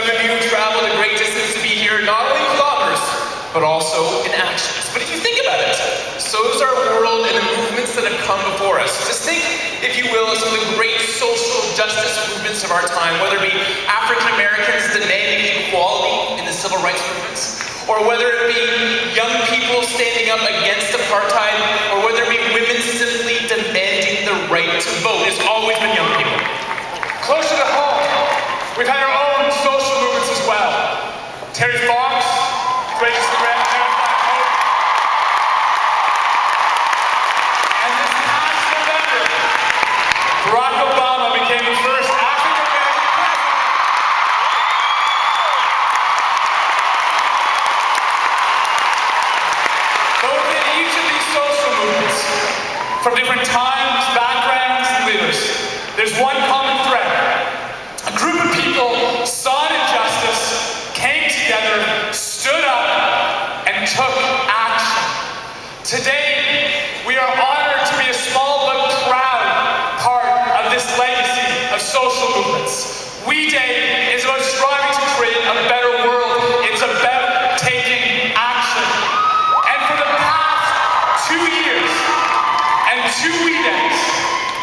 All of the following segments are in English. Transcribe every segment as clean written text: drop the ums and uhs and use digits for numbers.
Some of you traveled a great distance to be here, not only in kilometers, but also in actions. But if you think about it, so is our world and the movements that have come before us. Just think, if you will, of some of the great social justice movements of our time, whether it be African Americans demanding equality in the civil rights movements, or whether it be young people standing up against apartheid, or whether it be women simply demanding the right to vote. It's always been young people. Closer to home, we've had our own social movements as well. Terry Fox, greatest threat, terrified hope. And this past November, Barack Obama became the first African-American president. But within each of these social movements, from different times, backgrounds, and leaders, there's one common thread. A group of people saw an injustice, came together, stood up, and took action. Today, we are honored to be a small but proud part of this legacy of social movements. We Day is about striving to create a better world. It's about taking action. And for the past 2 years and 2 We Days,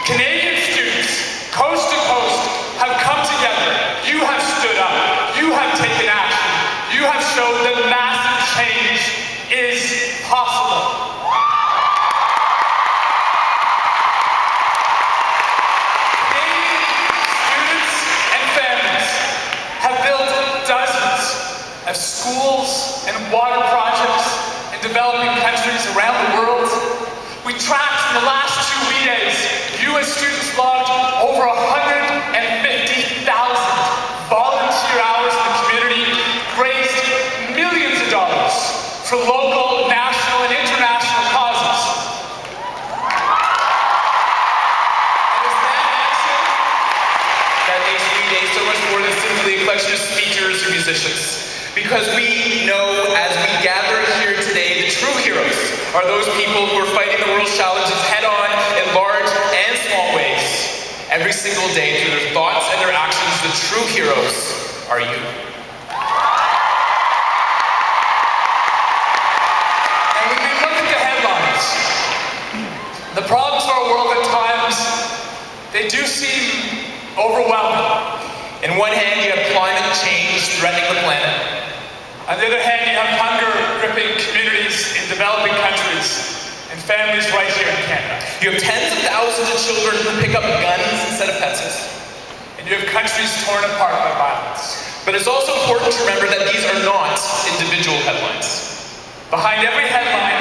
Canadian students, coast to coast, have come together. You have stood up. You have taken action. You have shown that massive change is possible. Canadian students and families have built dozens of schools and water projects in developing countries around the world. We tracked in the last 2 We Days, U.S. students logged over 150,000 volunteer hours in the community, raised millions of dollars for local, national, and international causes. And is that action that makes We Day so much more than simply a collection of speakers or musicians? Because we know as we gather here today, the true heroes are those people who are fighting the world's challenges head-on in large and small ways. Every single day, through their thoughts and their actions, the true heroes are you. And when we look at the headlines, the problems of our world at times, they do seem overwhelming. In one hand, you have climate change threatening the planet. On the other hand, you have hunger gripping communities in developing countries and families right here in Canada. You have tens of thousands of children who pick up guns instead of pencils. And you have countries torn apart by violence. But it's also important to remember that these are not individual headlines. Behind every headline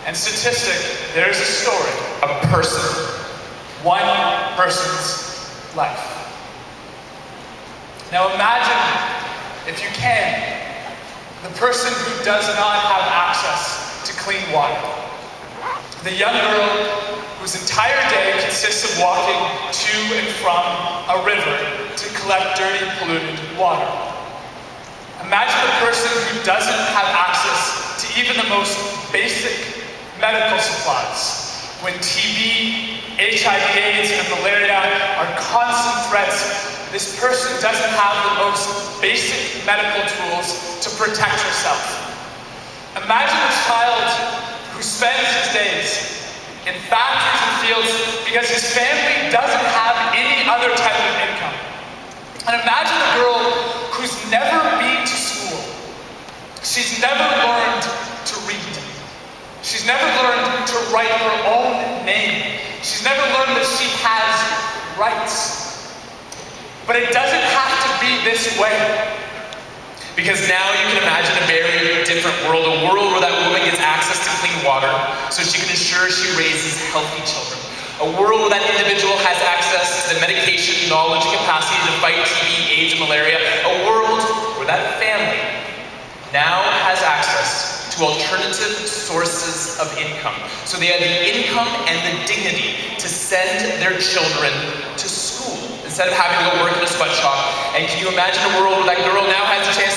and statistic, there is a story. A person. One person's life. Now imagine, if you can, the person who does not have access to clean water. The young girl whose entire day consists of walking to and from a river to collect dirty, polluted water. Imagine the person who doesn't have access to even the most basic medical supplies, when TB, HIV/AIDS, and malaria are constant threats. This person doesn't have the most basic medical tools to protect herself. Imagine a child who spends his days in factories and fields because his family doesn't have any other type of income. And imagine a girl who's never been to school. She's never learned to read. She's never learned to write her own name. She's never learned that she has rights. But it doesn't have to be this way. Because now you can imagine a very different world, a world where that woman gets access to clean water so she can ensure she raises healthy children. A world where that individual has access to the medication, knowledge, and capacity to fight TB, AIDS, and malaria. A world where that family now has access to alternative sources of income. So they have the income and the dignity to send their children to school instead of having to go work in a sweatshop. And can you imagine a world where that girl now has a chance